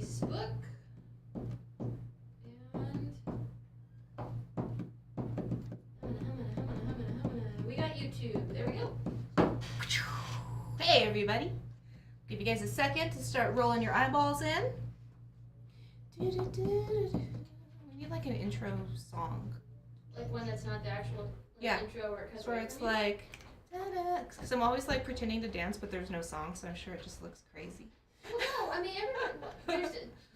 Facebook. And we got YouTube. There we go. Hey everybody. Give you guys a second to start rolling your eyeballs in. We need like an intro song. Like one that's not the actual intro where it cuts where it's like, because I'm always like pretending to dance, but there's no song, so I'm sure it just looks crazy. Well, no, I mean,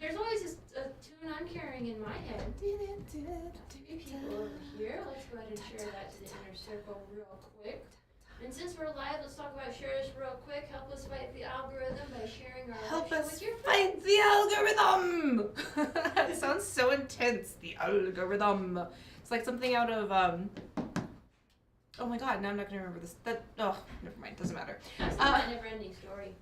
there's always this tune I'm carrying in my head. Two people over here. Let's go ahead and share that to the inner circle real quick. And since we're live, let's talk about share this real quick. Help us fight the algorithm by sharing our live show with your friends. Fight the algorithm! That sounds so intense, the algorithm. It's like something out of, oh my god, now I'm not going to remember this. Never mind, doesn't matter. That's not a never-ending story.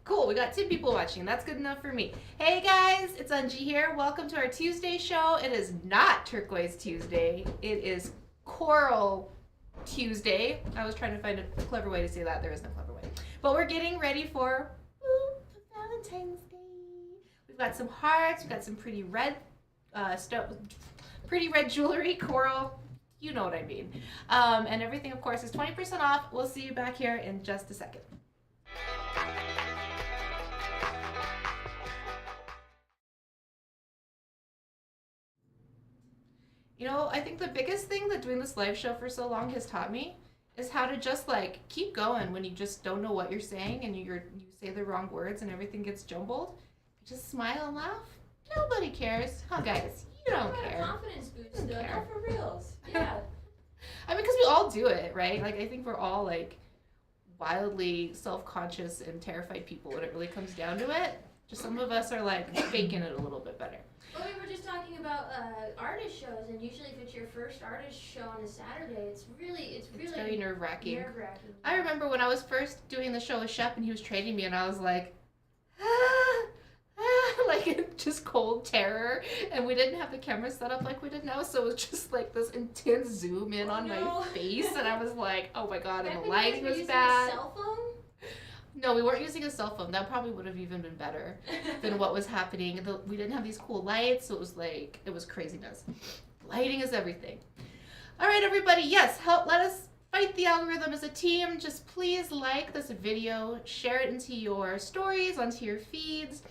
Cool, we got 2 people watching. That's good enough for me. Hey guys, it's Unji here. Welcome to our Tuesday show. It is not Turquoise Tuesday. It is Coral Tuesday. I was trying to find a clever way to say that. There is no clever way. But we're getting ready for Valentine's Day. We've got some hearts. We've got some pretty red jewelry, coral. You know what I mean. And everything, of course, is 20% off. We'll see you back here in just a second. You know, I think the biggest thing that doing this live show for so long has taught me is how to just like keep going when you just don't know what you're saying and you say the wrong words and everything gets jumbled. Just smile and laugh. Nobody cares. Huh, guys? You don't care. Confidence boost, though. Not for reals. Yeah. I mean, because we all do it, right? Like, I think we're all like wildly self-conscious and terrified people when it really comes down to it. Just some of us are like faking it a little bit better. Well, we were just talking about artist shows, and usually if it's your first artist show on a Saturday, it's really very nerve-wracking. I remember when I was first doing the show with Shep and he was training me, and I was like, like just cold terror, and we didn't have the camera set up like we did now, so it was just like this intense zoom in on my face, and I was like, oh my god, and the lighting was bad. A cell phone? No, we weren't using a cell phone. That probably would have even been better than what was happening. We didn't have these cool lights, so it was craziness. Lighting is everything. All right, everybody, yes, let us fight the algorithm as a team. Just please like this video, share it into your stories, onto your feeds.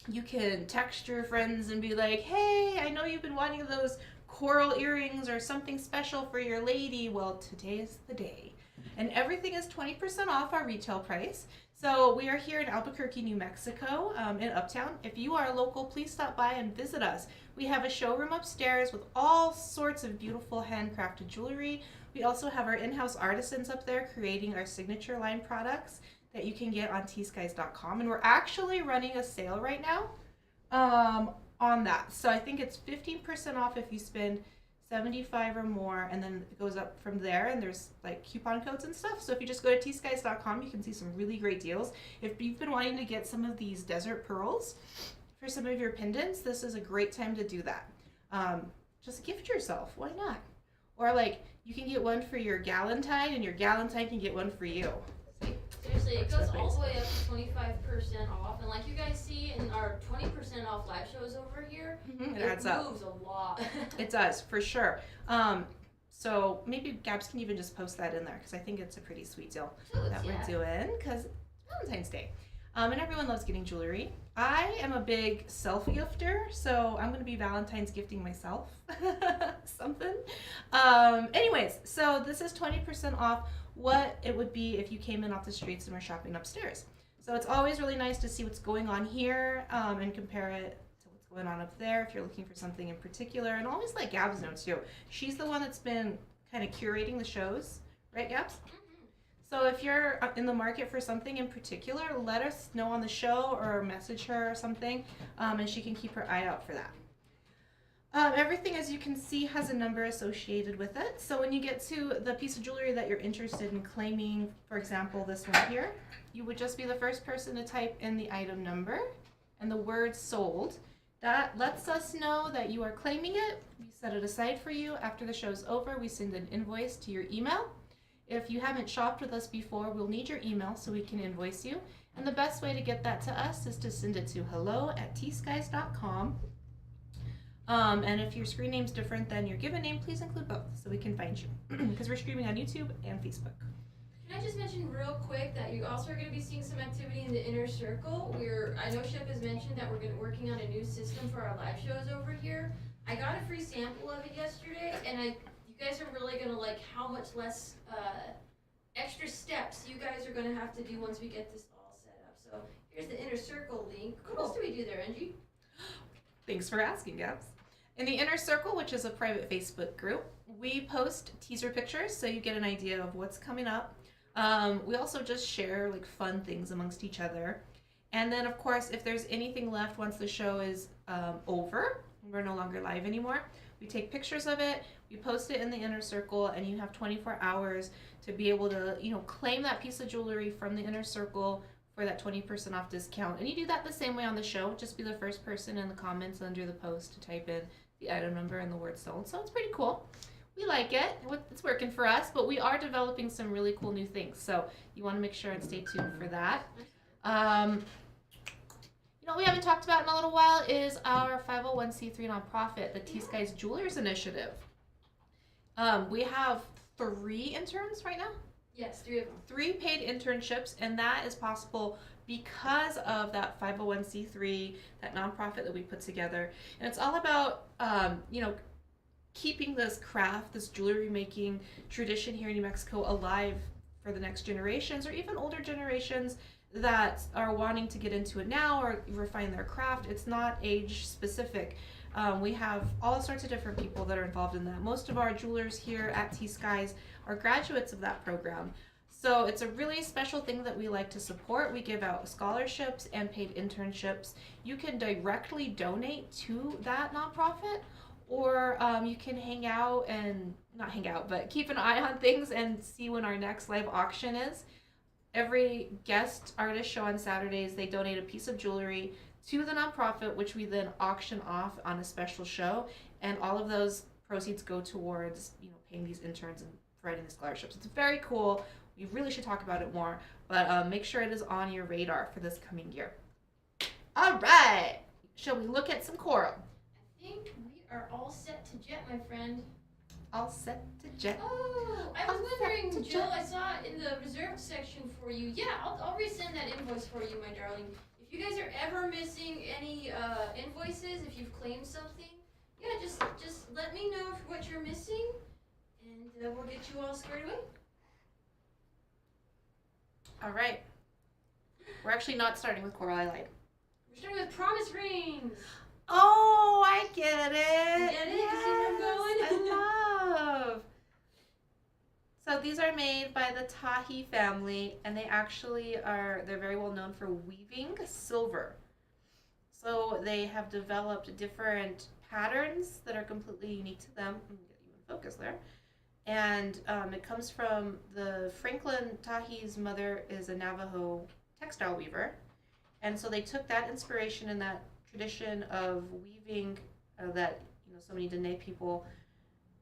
You can text your friends and be like, hey, I know you've been wanting those coral earrings or something special for your lady. Well, today is the day. And everything is 20% off our retail price. So we are here in Albuquerque, New Mexico, in Uptown. If you are local, please stop by and visit us. We have a showroom upstairs with all sorts of beautiful handcrafted jewelry. We also have our in-house artisans up there creating our signature line products that you can get on T.Skies.com. And we're actually running a sale right now on that. So I think it's 15% off if you spend $75 or more, and then it goes up from there, and there's like coupon codes and stuff. So if you just go to tskies.com, you can see some really great deals. If you've been wanting to get some of these desert pearls for some of your pendants, this is a great time to do that. Just gift yourself, why not? Or like you can get one for your galentine, and your galentine can get one for you. See? Seriously, it goes all the way up to 25% off, and like you guys see in our 20% off live shows over here, it adds up. It moves a lot. It does, for sure. So maybe Gabs can even just post that in there, because I think it's a pretty sweet deal that we're doing, because Valentine's Day. And everyone loves getting jewelry. I am a big self-gifter, so I'm going to be Valentine's gifting myself something. Anyways, so this is 20% off what it would be if you came in off the streets and were shopping upstairs. So it's always really nice to see what's going on here and compare it to what's going on up there if you're looking for something in particular. And always let Gabs know too. She's the one that's been kind of curating the shows, right, Gabs? So if you're in the market for something in particular, let us know on the show or message her or something, and she can keep her eye out for that. Everything, as you can see, has a number associated with it. So when you get to the piece of jewelry that you're interested in claiming, for example, this one here, you would just be the first person to type in the item number and the word sold. That lets us know that you are claiming it. We set it aside for you. After the show's over, we send an invoice to your email. If you haven't shopped with us before, we'll need your email so we can invoice you. And the best way to get that to us is to send it to hello@tskies.com. And if your screen name's different than your given name, please include both so we can find you. Because we're streaming on YouTube and Facebook. Can I just mention real quick that you also are going to be seeing some activity in the inner circle? I know Shep has mentioned that we're working on a new system for our live shows over here. I got a free sample of it yesterday, and you guys are really going to like how much less extra steps you guys are going to have to do once we get this all set up. So here's the inner circle link. What else do we do there, Angie? Thanks for asking, Gabs. In the Inner Circle, which is a private Facebook group, we post teaser pictures so you get an idea of what's coming up. We also just share like fun things amongst each other. And then, of course, if there's anything left once the show is over, we're no longer live anymore, we take pictures of it, we post it in the Inner Circle, and you have 24 hours to be able to, claim that piece of jewelry from the Inner Circle for that 20% off discount. And you do that the same way on the show. Just be the first person in the comments under the post to type in the item number and the word sold. So it's pretty cool. We like it. It's working for us, but we are developing some really cool new things. So you want to make sure and stay tuned for that. What we haven't talked about in a little while is our 501c3 nonprofit, the T.Skies Jewelers Initiative. We have 3 interns right now. Yes, 3 of them. 3 paid internships, and that is possible because of that 501c3, that nonprofit that we put together. And it's all about, keeping this craft, this jewelry making tradition here in New Mexico alive for the next generations, or even older generations that are wanting to get into it now or refine their craft. It's not age specific. We have all sorts of different people that are involved in that. Most of our jewelers here at T.Skies are graduates of that program. So it's a really special thing that we like to support. We give out scholarships and paid internships. You can directly donate to that nonprofit, or you can but keep an eye on things and see when our next live auction is. Every guest artist show on Saturdays, they donate a piece of jewelry to the nonprofit, which we then auction off on a special show, and all of those proceeds go towards paying these interns and providing the scholarships. It's very cool. We really should talk about it more, but make sure it is on your radar for this coming year. All right, shall we look at some coral? I think we are all set to jet, my friend. All set to jet. Oh, I was wondering, Jill, I saw in the reserved section for you. Yeah, I'll resend that invoice for you, my darling. If you guys are ever missing any invoices, if you've claimed something, yeah, just let me know what you're missing, and we'll get you all squared away. All right. We're actually not starting with coral. I lied. We're starting with promise rings. Oh, I get it. You get it? Yes, you see where I'm going? I love. So these are made by the Tahi family, and they actually they're very well known for weaving silver. So they have developed different patterns that are completely unique to them. Let me get you in focus there. And it comes from the Franklin Tahi's mother is a Navajo textile weaver. And so they took that inspiration and that tradition of weaving that so many Dene people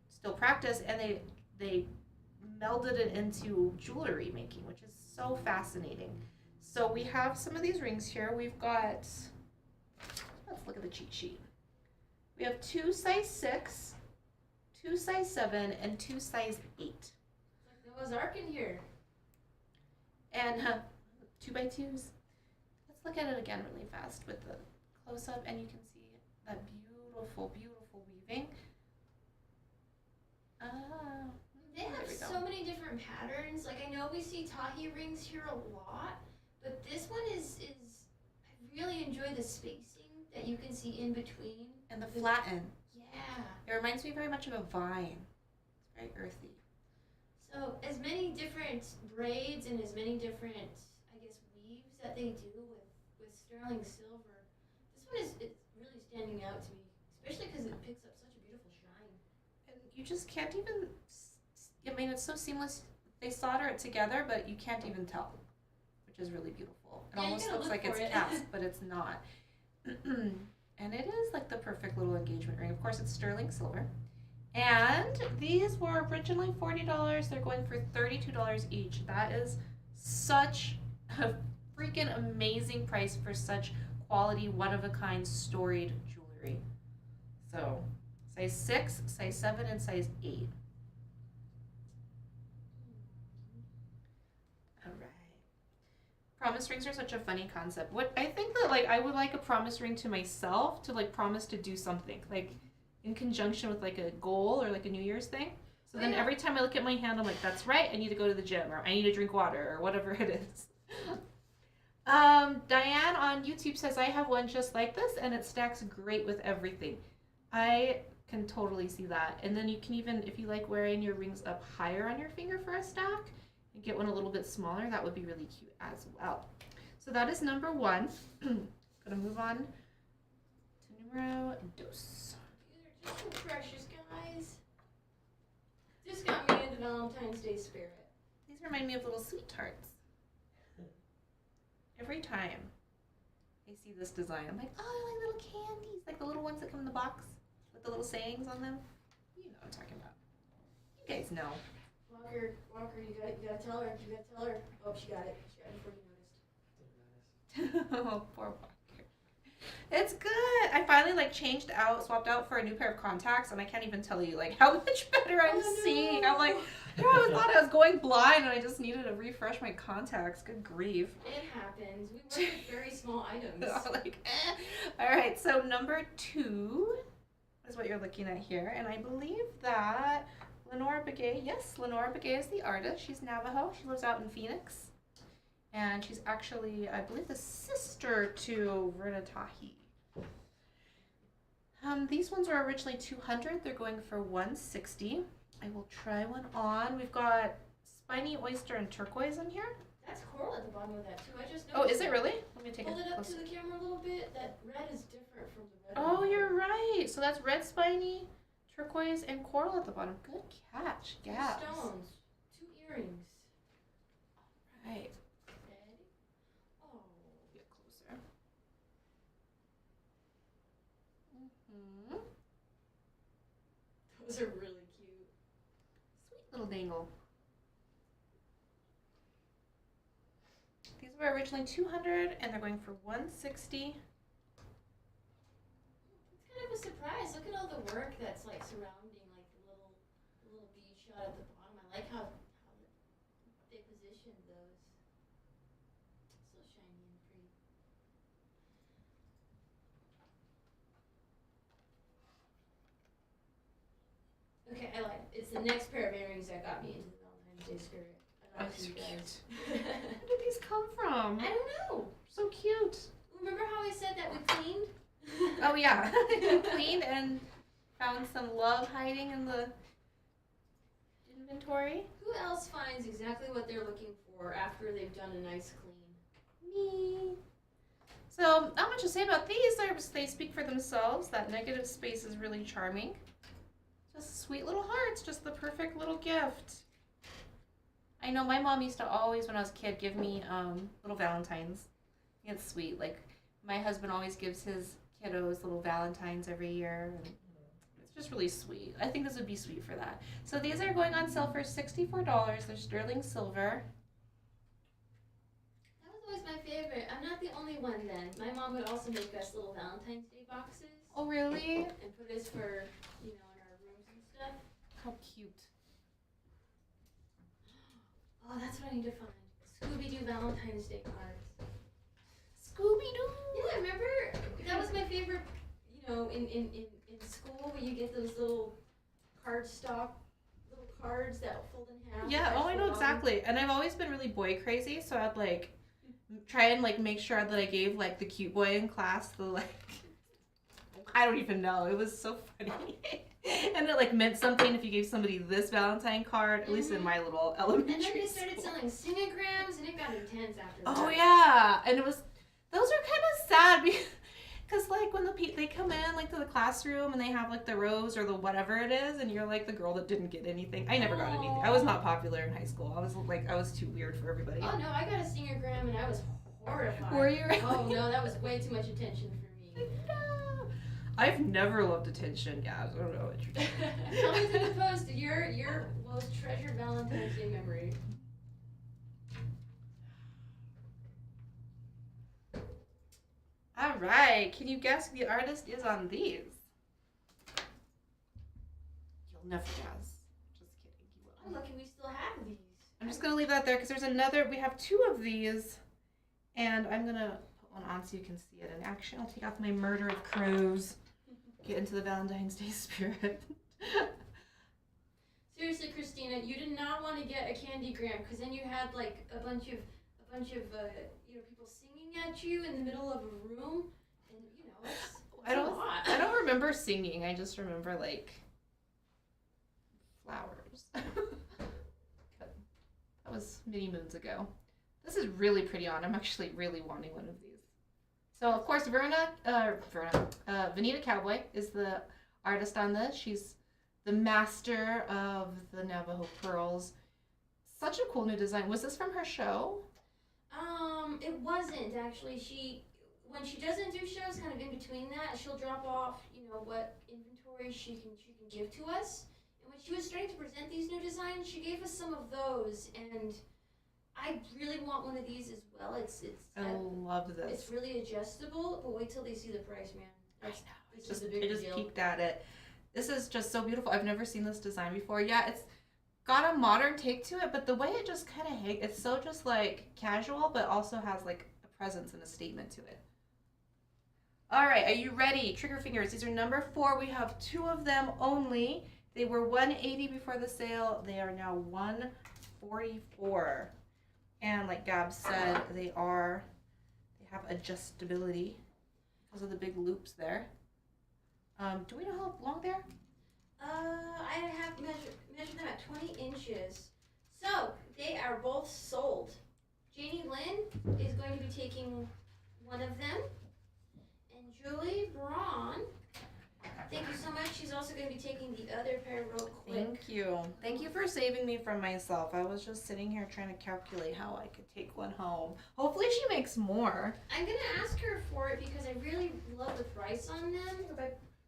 still practice, and they melded it into jewelry making, which is so fascinating. So we have some of these rings here. We've got, let's look at the cheat sheet. We have 2 size 6, 2 size 7, and 2 size 8. It's like Noah's Ark in here. And 2x2s. Let's look at it again really fast with the close up, and you can see that beautiful, beautiful weaving. They have so many different patterns. Like, I know we see Tahi rings here a lot, but this one is I really enjoy the spacing that you can see in between. And the flatten. Yeah. It reminds me very much of a vine. It's very earthy. So as many different braids and as many different, I guess, weaves that they do with sterling silver, this one is really standing out to me, especially because it picks up such a beautiful shine. And you just can't even, it's so seamless. They solder it together, but you can't even tell, which is really beautiful. It almost looks like it's cast, but it's not. And it is like the perfect little engagement ring. Of course, it's sterling silver. And these were originally $40. They're going for $32 each. That is such a freaking amazing price for such quality, one-of-a-kind, storied jewelry. So, size 6, size 7, and size 8. All right. Promise rings are such a funny concept. What I think that like I would like a promise ring to myself to like promise to do something like in conjunction with like a goal or like a New Year's thing. So then every time I look at my hand, I'm like, that's right. I need to go to the gym or I need to drink water or whatever it is. Diane on YouTube says I have one just like this and it stacks great with everything. I can totally see that. And then you can even, if you like wearing your rings up higher on your finger for a stack and get one a little bit smaller, that would be really cute as well. So that is number 1. Gonna move on to numero dos. These are just so precious, guys. This got me into Valentine's Day spirit. These remind me of little sweethearts. Every time I see this design, I'm like, oh, I like little candies, like the little ones that come in the box with the little sayings on them. You know what I'm talking about. You guys know. Walker, you gotta tell her. You gotta tell her. Oh, she got it. She got it before you noticed. Oh, poor Walker. It's good. I finally like swapped out for a new pair of contacts, and I can't even tell you like how much better I'm seeing. I'm like, I thought I was going blind, and I just needed to refresh my contacts. Good grief. It happens. We work with very small items. All right. So number 2 is what you're looking at here, and I believe that Lenora Begay. Yes, Lenora Begay is the artist. She's Navajo. She lives out in Phoenix. And she's actually, I believe, the sister to Vernatahi. These ones were originally $200. They're going for $160. I will try one on. We've got spiny oyster and turquoise in here. That's coral at the bottom of that too. I just noticed. Oh, is it really? Let me take Hold it up closer. to the camera a little bit. That red is different from the red. Oh, you're right. So that's red spiny, turquoise, and coral at the bottom. Good catch. 2 Gaps. stones. 2 earrings. All right. Oh. Get closer. Mm-hmm. Those are really cute. Sweet little dangle. These were originally $200 and they're going for $160. It's kind of a surprise. Look at all the work that's like surrounding like the little bead shot at the bottom. I like how they positioned those. So shiny and pretty. Okay, I like it. It's the next pair of earrings that got me into the Valentine's Day spirit. I Oh, got these you are guys. Where did these come from? I don't know. So cute. Remember how I said that we cleaned? Oh yeah, cleaned and found some love hiding in the inventory. Who else finds exactly what they're looking for after they've done a nice clean? Me. So not much to say about these. They speak for themselves. That negative space is really charming. Just sweet little hearts, just the perfect little gift. I know my mom used to always, when I was a kid, give me little Valentines. It's sweet. Like my husband always gives his kiddos little Valentines every year. And it's just really sweet. I think this would be sweet for that. So these are going on sale for $64. They're sterling silver. That was always my favorite. I'm not the only one then. My mom would also make us little Valentine's Day boxes. Oh really? And put us for, in our rooms and stuff. How cute. Oh, that's what I need to find. Scooby-Doo Valentine's Day cards. Scooby-Doo. Yeah, remember? That was my favorite, in school where you get those little cardstock little cards that fold in half. Yeah, oh I know exactly. And I've always been really boy crazy, so I'd like try and like make sure that I gave like the cute boy in class the like I don't even know. It was so funny. And it like meant something if you gave somebody this Valentine card, at least in my little elementary And then they started school. selling singograms, and it got intense after that. Oh yeah, and those are kind of sad because like when they come in like to the classroom and they have like the rose or the whatever it is, and you're like the girl that didn't get anything. I never got anything. I was not popular in high school. I was too weird for everybody. Oh no, I got a singogram and I was horrified. Were you really? Oh no, that was way too much attention for me. No. I've never loved attention. Yeah, I don't know what you're doing. Tell me through the post your most treasured Valentine's Day memory. All right. Can you guess who the artist is on these? You'll never guess. Just kidding. You will. I'm lucky we still have these. I'm just gonna leave that there because there's another. We have two of these, and I'm gonna put one on so you can see it in action. I'll take off my murder of crows. Get into the Valentine's Day spirit. Seriously, Christina, you did not want to get a candy gram because then you had like a bunch of people singing at you in the middle of a room, and it's a lot. I don't remember singing. I just remember like flowers. But that was many moons ago. This is really pretty on. I'm actually really wanting one of these. So of course Vanita Cowboy is the artist on this. She's the master of the Navajo pearls. Such a cool new design. Was this from her show? It wasn't actually. When she doesn't do shows, kind of in between that, she'll drop off, what inventory she can give to us. And when she was starting to present these new designs, she gave us some of those, and I really want one of these as well. I love this. It's really adjustable, but wait till they see the price, man. I know. I just peeked at it. This is just so beautiful. I've never seen this design before. Yeah, it's got a modern take to it, but the way it just kind of hangs, it's so just like casual, but also has like a presence and a statement to it. All right, are you ready? Trigger fingers. These are number 4. We have 2 of them only. They were $180 before the sale. They are now $144. And like Gab said, they have adjustability because of the big loops there. Do we know how long they're? I have measured them at 20 inches. So they are both sold. Janie Lynn is going to be taking one of them. And Julie Braun, thank you so much. She's also going to be taking the other pair real quick. Thank you. Thank you for saving me from myself. I was just sitting here trying to calculate how I could take one home. Hopefully she makes more. I'm going to ask her for it because I really love the price on them.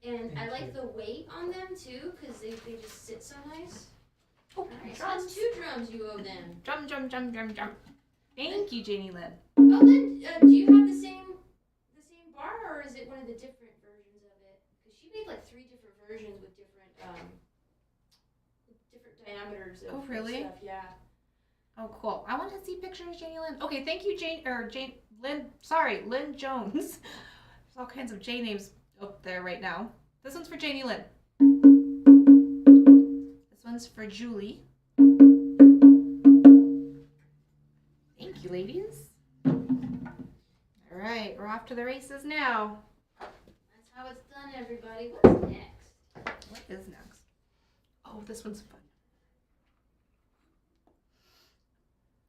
And I like the weight on them too because they just sit so nice. Oh, Alright, so that's 2 drums you owe them. Drum. Thank you, Janie Lynn. Oh, Lynn, do you have the same bar or is it one of the different versions of it? Because she made like 3 different versions with different diameters of really? stuff. Yeah. Oh, cool. I want to see pictures, Janie Lynn. Okay, thank you, Lynn Jones. There's all kinds of J names up there right now. This one's for Janie Lynn. This one's for Julie. Thank you, ladies. All right, we're off to the races now. That's how it's done, everybody. What's next? What is next? Oh, this one's fun.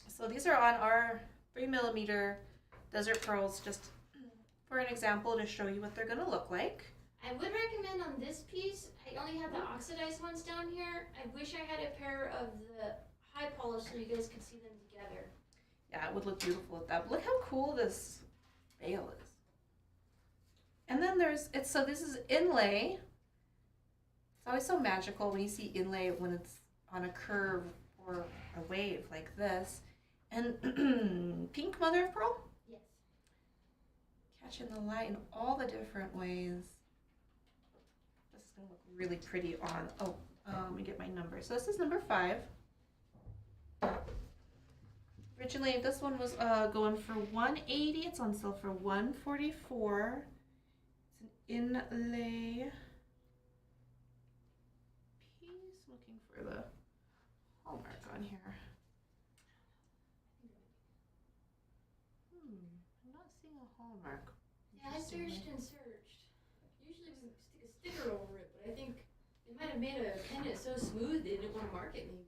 So these are on our 3mm desert pearls, just for an example to show you what they're going to look like. I would recommend on this piece, I only have the oxidized ones down here. I wish I had a pair of the high polish so you guys could see them together. Yeah, it would look beautiful with that. But look how cool this veil is. And then this is inlay. It's always so magical when you see inlay when it's on a curve or a wave like this. And pink mother of pearl? Yes. Catching the light in all the different ways. This is going to look really pretty on, let me get my number. So this is number 5. Originally, this one was going for $180. It's on sale for $144. It's an inlay piece. Looking for the hallmark on here. I'm not seeing a hallmark. Yeah, I searched and searched. Usually we stick a sticker over it, but I think they might have made a pendant so smooth they didn't want to mark it maybe.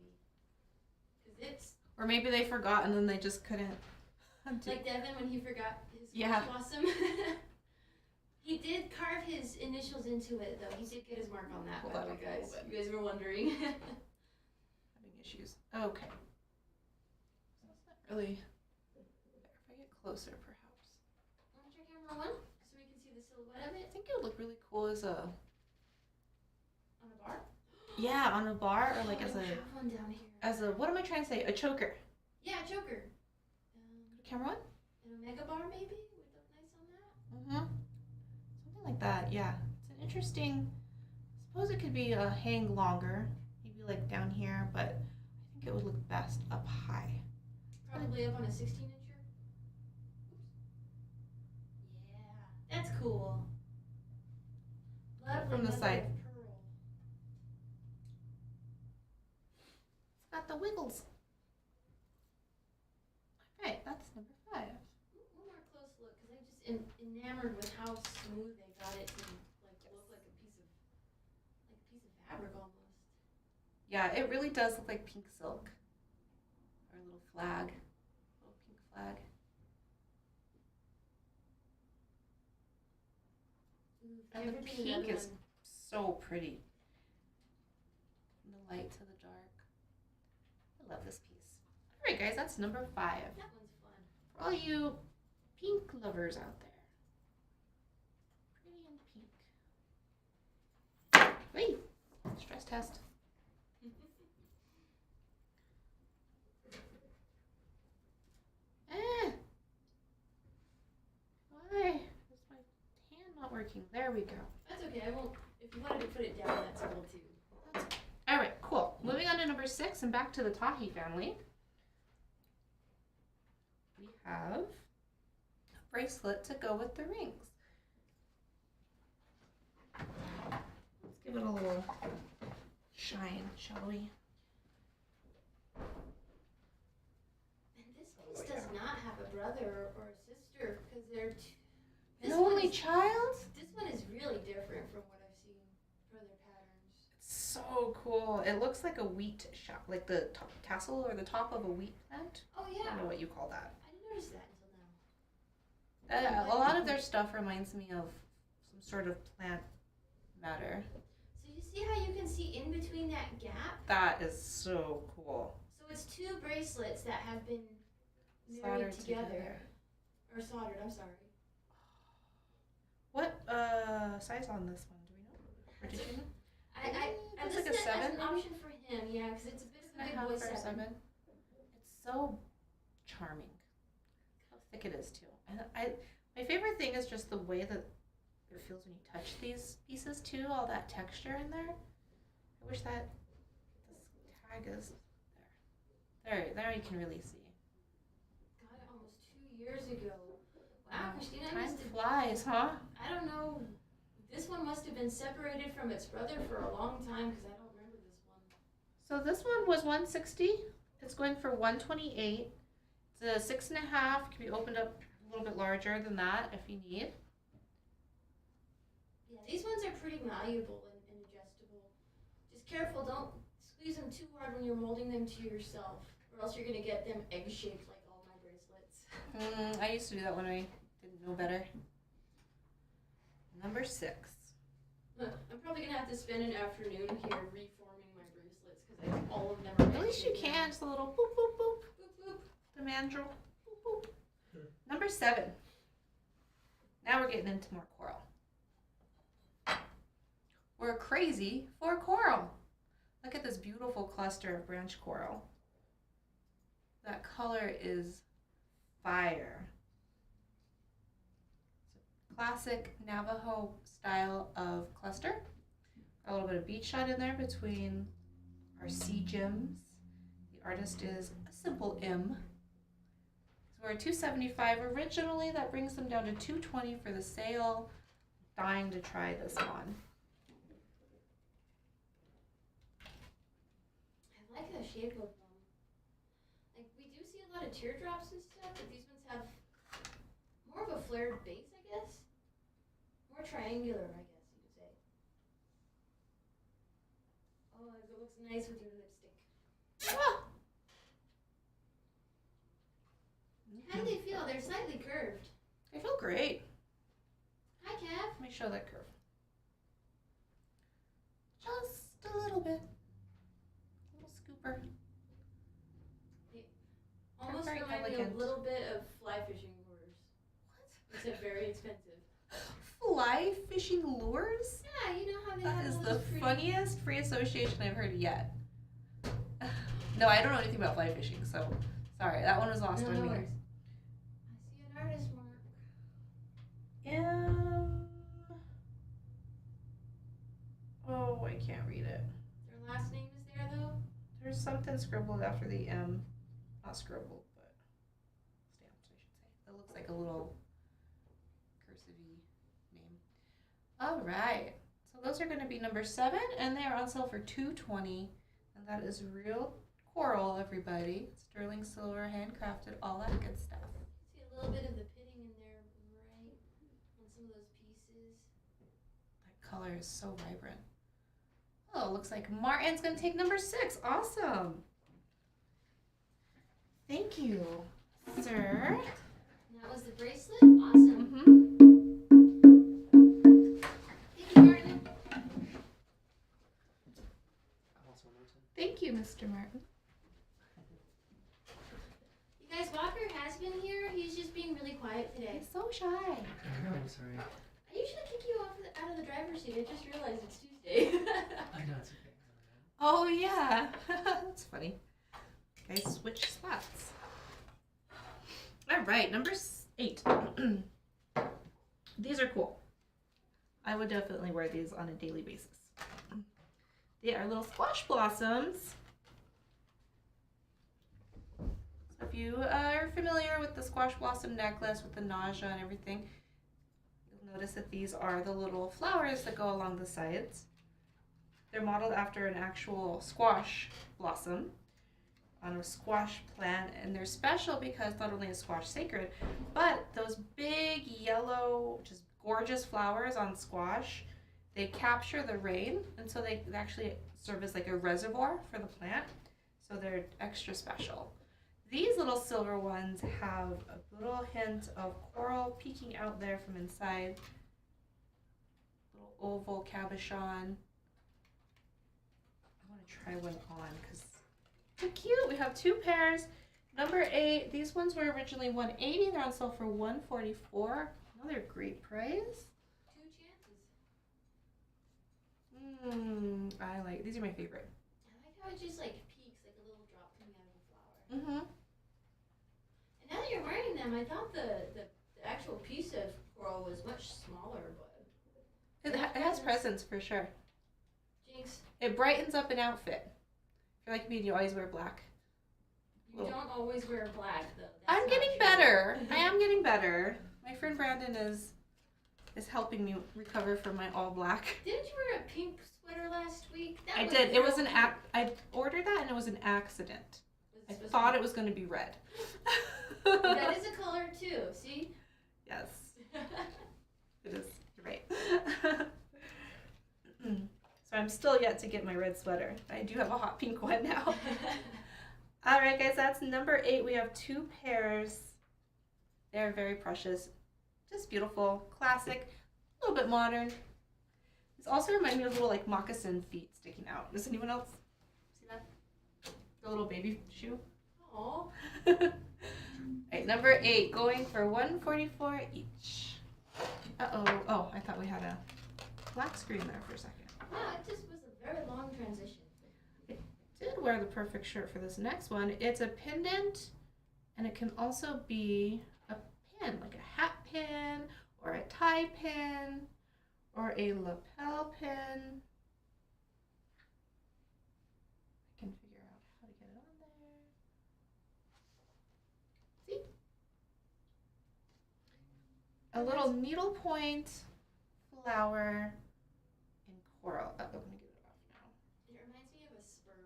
Or maybe they forgot and then they just couldn't. Like Devin when he forgot his blossom. He did carve his initials into it though. He did get his mark on that. By the way, guys. You guys were wondering. Having issues. Okay. So it's not really. If I get closer, perhaps. Want to check camera 1 so we can see the silhouette of it? I think it would look really cool as a. On a bar? Yeah, on a bar or like as a. I have one down here. As a, what am I trying to say? A choker. Yeah, a choker. Camera 1? And a mega bar maybe? Would look nice on that? Mm-hmm. that. Yeah, it's an interesting. I suppose it could be hang longer, maybe like down here, but I think it would look best up high. Probably up on a 16-incher. Yeah, that's cool. Lovely From the mother side. of pearl. It's got the wiggles. All right, that's number 5. One more close look, because I'm just enamored with how smooth they got it to like look like a piece of fabric almost. Yeah, it really does look like pink silk. Or a little flag. Little pink flag. And the pink is so pretty. From the light to the dark. I love this piece. All right, guys, that's number 5. That one's fun. For all you pink lovers out there. Pretty and pink. Wait, stress test. Why? Is my hand not working? There we go. That's okay. I won't. If you wanted to put it down, that's cool too. All right, cool. Moving on to number 6 and back to the Tahi family. We have a bracelet to go with the rings. Let's give it a little shine, shall we? And this piece does not have a brother or a sister because they're An only child? This one is really different from what I've seen for their patterns. It's so cool. It looks like a wheat shop, like the tassel or the top of a wheat plant. Oh I yeah. don't know what you call that. I didn't notice that until now. A lot of their stuff reminds me of some sort of plant matter. So you see how you can see in between that gap? That is so cool. So it's 2 bracelets that have been married Soldered together. Or soldered, I'm sorry. What size on this one? Do we know? Or did you know? I It's listed like a it as 7 an option for him, yeah, because it's a bit of a big boy 7. It's so charming. How thick it is too. And my favorite thing is just the way that it feels when you touch these pieces too. All that texture in there. I wish that this tag is there. There you can really see. Got it almost 2 years ago. Wow, Christina, Time flies, huh? I don't know. This one must have been separated from its brother for a long time because I don't remember this one. So this one was 160. It's going for 128. It's a 6.5. Can be opened up a little bit larger than that if you need. Yeah, these ones are pretty malleable and adjustable. Just careful, don't squeeze them too hard when you're molding them to yourself, or else you're gonna get them egg-shaped like all my bracelets. I used to do that when I didn't know better. Number 6. I'm probably gonna have to spend an afternoon here reforming my bracelets because all of them are. At least you can. Just a little boop, boop, boop. Boop, boop. The mandrel. Boop, boop. Number 7. Now we're getting into more coral. We're crazy for coral. Look at this beautiful cluster of branch coral. That color is fire. It's a classic Navajo style of cluster. A little bit of beach shot in there between our sea gems. The artist is a simple M. So we're at $275 originally. That brings them down to $220 for the sale. Dying to try this on. I like the shape of them. Like, we do see a lot of teardrops and stuff, but these ones have more of a flared base, I guess. More triangular, I guess you could say. Oh, it looks nice with your lipstick. Ah! How do they feel? They're slightly curved. They feel great. Hi, Cav. Let me show that curve. Just a little bit. A little scooper. They almost very remind me elegant. a little bit of fly fishing lures. What? Except very expensive. Fly fishing lures? Yeah, you know how they That have is those the pretty... funniest free association I've heard yet. No, I don't know anything about fly fishing, so sorry. That one was lost No on me. worries. I see an artist mark. can't read it. Their last name is there though? There's something scribbled after the M. Not scribbled, but stamped, I should say. That looks like a little cursive-y name. All right. So those are going to be number 7, and they are on sale for $2.20. And that is real coral, everybody. Sterling silver, handcrafted, all that good stuff. See a little bit of the pitting in there, right? On some of those pieces. That color is so vibrant. Oh, looks like Martin's going to take number 6. Awesome. Thank you, sir. And that was the bracelet? Awesome. Thank you, Martin. Thank you, Mr. Martin. You guys, Walker has been here. He's just being really quiet today. He's so shy. I know, I'm sorry. I usually kick you out of the driver's seat. I just realized it's Tuesday. I know, it's okay. Oh, yeah. That's funny. Guys, switch spots. All right, number 8. These are cool. I would definitely wear these on a daily basis. They are little squash blossoms. So if you are familiar with the squash blossom necklace with the nausea and everything, you'll notice that these are the little flowers that go along the sides. They're modeled after an actual squash blossom on a squash plant, and they're special because not only is squash sacred, but those big yellow, just gorgeous flowers on squash, they capture the rain, and so they actually serve as like a reservoir for the plant, so they're extra special. These little silver ones have a little hint of coral peeking out there from inside, little oval cabochon. I want to try one on because they're cute. We have 2 pairs. Number 8, these ones were originally $180. They're on sale for $144. Another great price. 2 chances. I like these. Are my favorite. I like how it just like peaks like a little drop coming out of a flower. And now that you're wearing them, I thought the actual piece of coral was much smaller, but It has presence for sure. Jinx, It brightens up an outfit. If you're like me and you always wear black. you don't always wear black though. That's I'm not getting true. better. I am getting better. My friend Brandon is helping me recover from my all black. Didn't you wear a pink sweater last week? I did. It was an I ordered that and it was an accident. I thought it was going to be red. That is a color too. See? Yes, it is. You're right. So I'm still yet to get my red sweater. I do have a hot pink one now. All right, guys, that's number 8. We have 2 pairs. They're very precious. Just beautiful, classic, a little bit modern. These also remind me of little like moccasin feet sticking out. Does anyone else see that? The little baby shoe. Aww. All right, number 8, going for $144 each. Uh-oh. Oh, I thought we had a black screen there for a second. Wow, it just was a very long transition. Did wear the perfect shirt for this next one. It's a pendant, and it can also be a pin, like a hat pin, or a tie pin, or a lapel pin. I can figure out how to get it on there. See? A little needlepoint flower in coral. Oh, let me get it off now. It reminds me of a spur.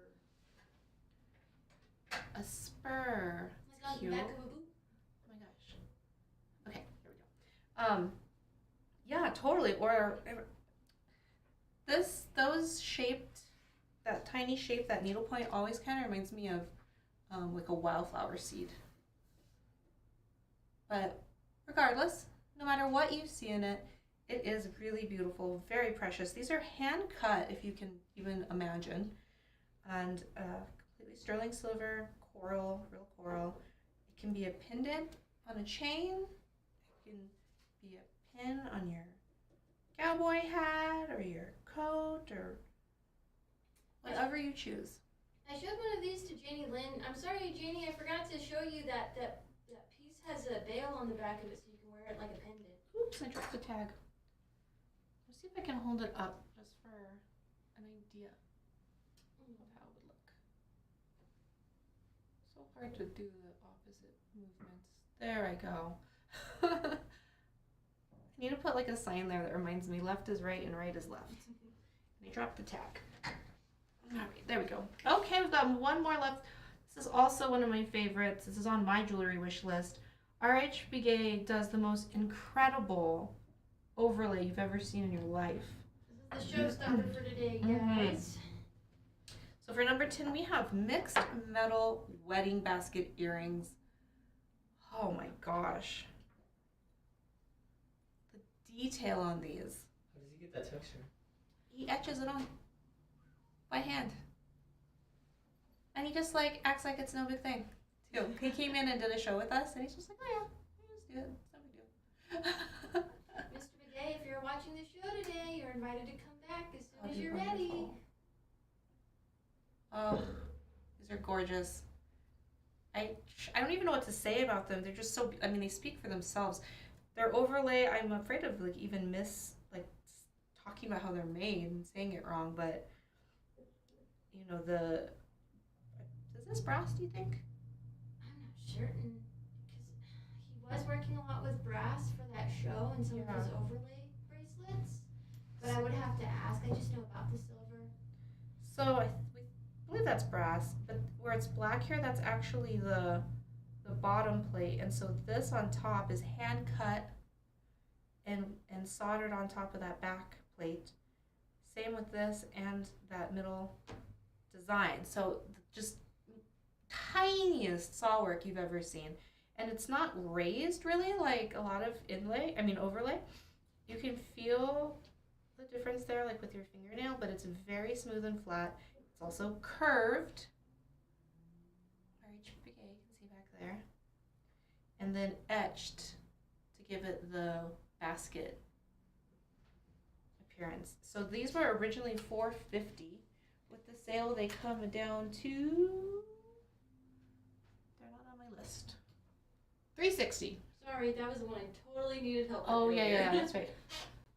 A spur. Like on the Cute. back of a boot. Oh my gosh. Okay, here we go. Yeah, totally. Or those shaped, that tiny shape, that needlepoint always kind of reminds me of like a wildflower seed. But regardless, no matter what you see in it, it is really beautiful, very precious. These are hand cut, if you can even imagine, and completely sterling silver, coral, real coral. It can be a pendant on a chain. It can be a pin on your cowboy hat or your coat or whatever you choose. I showed one of these to Janie Lynn. I'm sorry, Janie, I forgot to show you that piece has a veil on the back of it so you can wear it like a pendant. Oops, I dropped the tag. Let's see if I can hold it up just for an idea of how it would look. So hard to do the opposite movements. There I go. I need to put like a sign there that reminds me left is right and right is left. And I dropped the tag. Alright, there we go. Okay, we've got one more left. This is also one of my favorites. This is on my jewelry wish list. RH Brigade does the most incredible overlay you've ever seen in your life. This is the showstopper for today, guys. So for number 10, we have mixed metal wedding basket earrings. Oh my gosh. The detail on these. How does he get that texture? He etches it on by hand. And he just like acts like it's no big thing too. He came in and did a show with us and he's just like, oh yeah, just do it. It's no big deal. Mr. Begay, if you're watching the show today, you're invited to come back as soon as That'd be you're ready. wonderful. Oh, these are gorgeous. I don't even know what to say about them. They're just so, I mean, they speak for themselves. Their overlay, I'm afraid of like even talking about how they're made and saying it wrong, but you know, is this brass, do you think? I'm not certain, because he was working a lot with brass for that show and some of his overlay bracelets, but I would have to ask. I just know about the silver. So we believe that's brass, but where it's black here, that's actually the bottom plate, and so this on top is hand cut and soldered on top of that back plate. Same with this and that middle design. So just tiniest saw work you've ever seen, and it's not raised really like a lot of overlay. You can feel the difference there, like with your fingernail, but it's very smooth and flat. It's also curved. RH Brigade, you can see back there, and then etched to give it the basket appearance. So these were originally $450. With the sale, they come down to, they're not on my list, $360. Sorry, that was the one I totally needed help with. Oh yeah, that's right.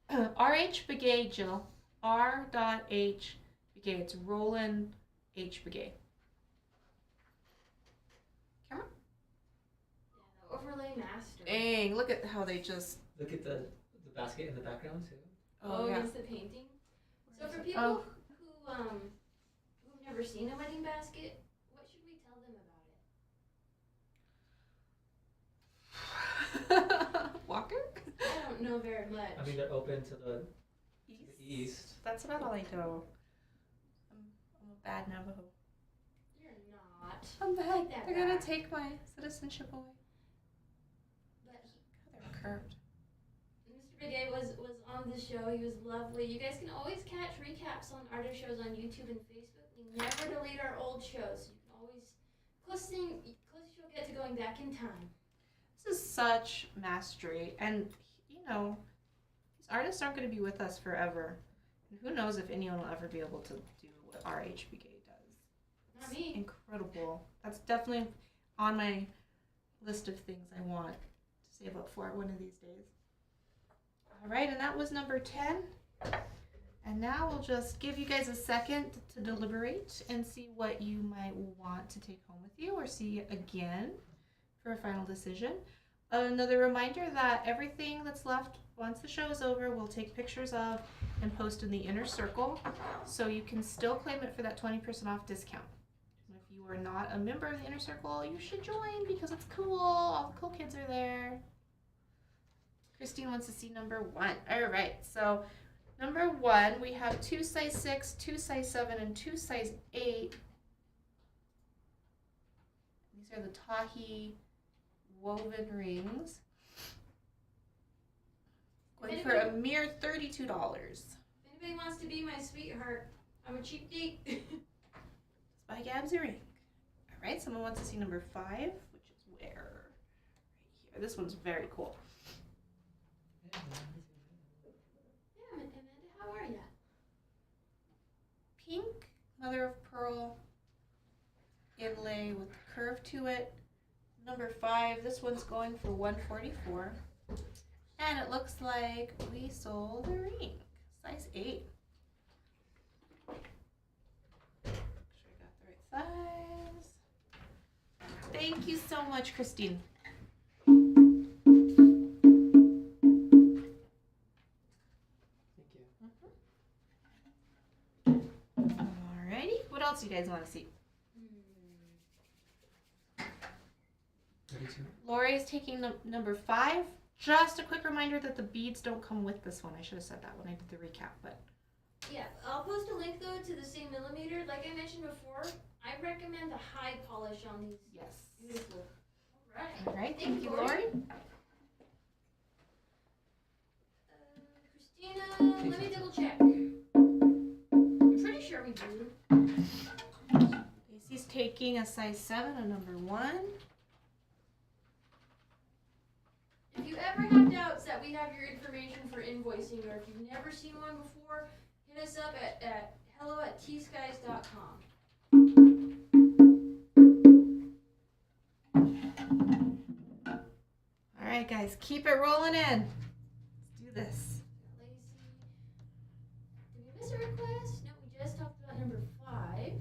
RH Brigade, Jill. R.H. Brigade. It's Roland H. Brigade. Camera? Yeah, the overlay master. Dang, look at how they just. Look at the basket in the background too. Oh, yeah. against the painting. So for people who've never seen a wedding basket, what should we tell them about it? Walker? I don't know very much. I mean, they're open to the east. That's about all I know. I'm a bad Navajo. You're not. I'm bad. Take that They're gonna back. take my citizenship away. But They're curved. Mr. Begay was on the show. He was lovely. You guys can always catch recaps on artist shows on YouTube and Facebook. We never delete our old shows. You can always closest you'll get to going back in time. This is such mastery, and you know, these artists aren't going to be with us forever. And who knows if anyone will ever be able to do what RH Brigade does. Not me. Incredible. That's definitely on my list of things I want to save up for one of these days. All right, and that was number 10. And now we'll just give you guys a second to deliberate and see what you might want to take home with you or see again for a final decision. Another reminder that everything that's left once the show is over, we'll take pictures of and post in the inner circle, so you can still claim it for that 20% off discount. And if you are not a member of the inner circle, you should join because it's cool. All the cool kids are there. Christine wants to see number 1. All right, so number 1, we have 2 size 6, 2 size 7, and 2 size 8. These are the Tahi woven rings. Going for a mere $32. If anybody wants to be my sweetheart, I'm a cheap date. Just buy Gabs a ring. All right, someone wants to see number 5, which is where? Right here. This one's very cool. Yeah, Amanda, how are ya? Pink mother of pearl inlay with curve to it. Number 5, this one's going for $144. And it looks like we sold a ring, size 8. Thank you so much, Christine. Thank you. Alrighty. What else do you guys want to see? 32. Lori is taking number 5. Just a quick reminder that the beads don't come with this one. I should have said that when I did the recap, but Yeah, I'll post a link though to the same millimeter. Like I mentioned before, I recommend the high polish on these. yes. Beautiful. Alright. All right. Thank you, Lori. Christina, let me double check. I'm pretty sure we do. Lacey's taking a size 7, a number 1. If you ever have doubts that we have your information for invoicing, or if you've never seen one before, hit us up at hello@T.Skies.com. All right, guys, keep it rolling in. Let's do this. Lacey. Did we miss a request? No, we just talked about number 5.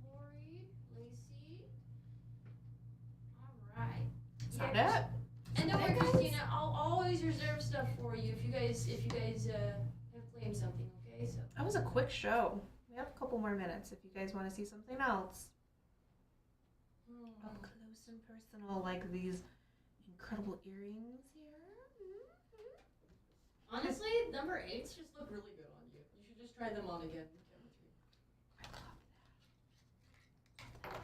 Lori, Lacey. Alright. Is that it? And don't worry, Okay, guys. Christina, I'll always reserve stuff for you if you guys have claimed something, okay? So That was a quick show. We have a couple more minutes if you guys want to see something else. Up close and personal, like these incredible earrings here. honestly, number 8s just look really good on you. You should just try them on again. I love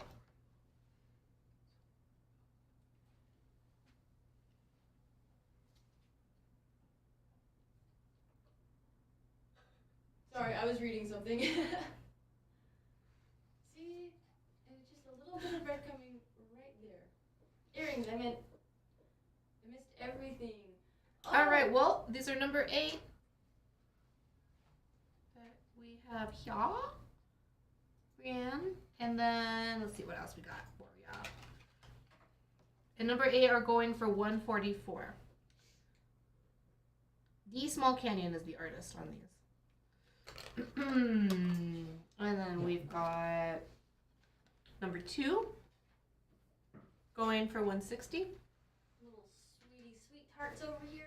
Sorry, I was reading something. See? And it's just a little bit of red coming right there. Earrings, I missed everything. Oh. All right, well, these are number 8 that we have here. Brienne. And then, let's see what else we got for ya. And number 8 are going for $144. D Small Canyon is the artist on these. And then we've got number 2 going for $160. Little sweetie sweethearts over here.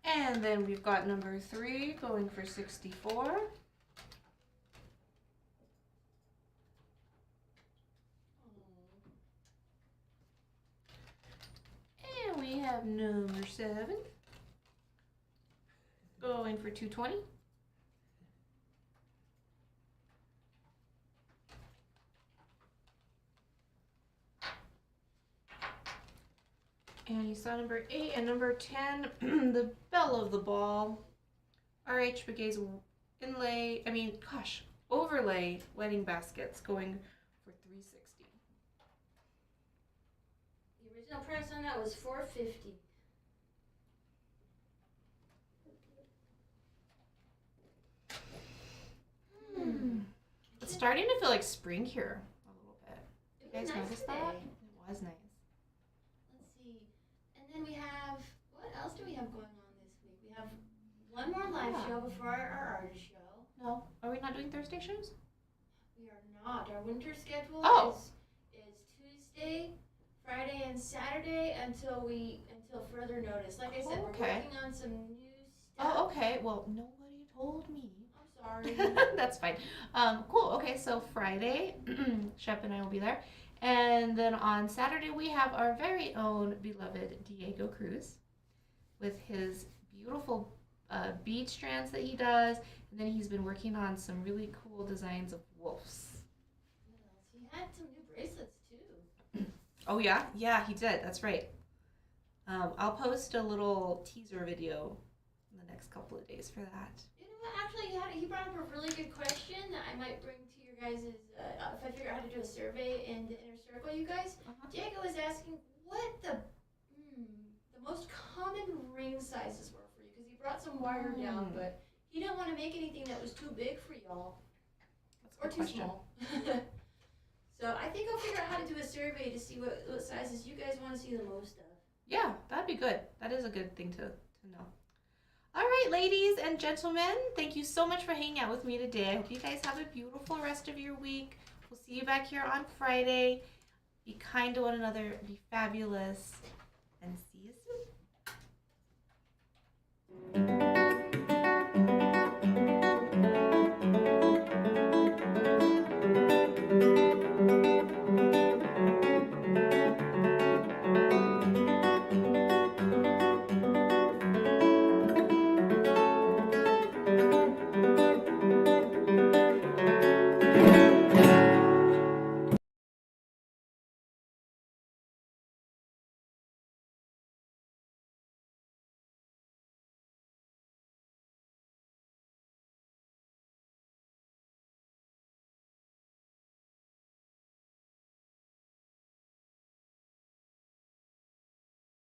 And then we've got number 3 going for $64. And we have number 7 going for $220. And you saw number 8 and number 10, the belle of the ball, RH Brigades overlay wedding baskets going for $360. The original price on that was $450. It's starting to feel like spring here a little bit. It You was guys nice notice today. that? It was nice. Let's see. And then we have, what else do we have going on this week? We have one more live show before our artist show. No, are we not doing Thursday shows? We are not. Our winter schedule Oh. is Tuesday, Friday, and Saturday until further notice. Like I said, Okay. we're working on some new stuff. Oh, okay. Well, nobody told me. I'm sorry. That's fine. Cool. Okay, so Friday, Shep and I will be there. And then on Saturday, we have our very own beloved Diego Cruz with his beautiful bead strands that he does. And then he's been working on some really cool designs of wolves. What else? He had some new bracelets too. Oh, yeah? Yeah, he did. That's right. I'll post a little teaser video in the next couple of days for that. You know what? Actually, he brought up a really good question that I might bring to your guys' if I figure out how to do a survey in the inner circle, you guys. Diego was asking what the most common ring sizes were for you, because he brought some wire down, but he didn't want to make anything that was too big for y'all That's a or good too question. small. So I think I'll figure out how to do a survey to see what sizes you guys want to see the most of. Yeah, that'd be good. That is a good thing to know. All right, ladies and gentlemen, thank you so much for hanging out with me today. I hope you guys have a beautiful rest of your week. We'll see you back here on Friday. Be kind to one another, be fabulous, and see you soon.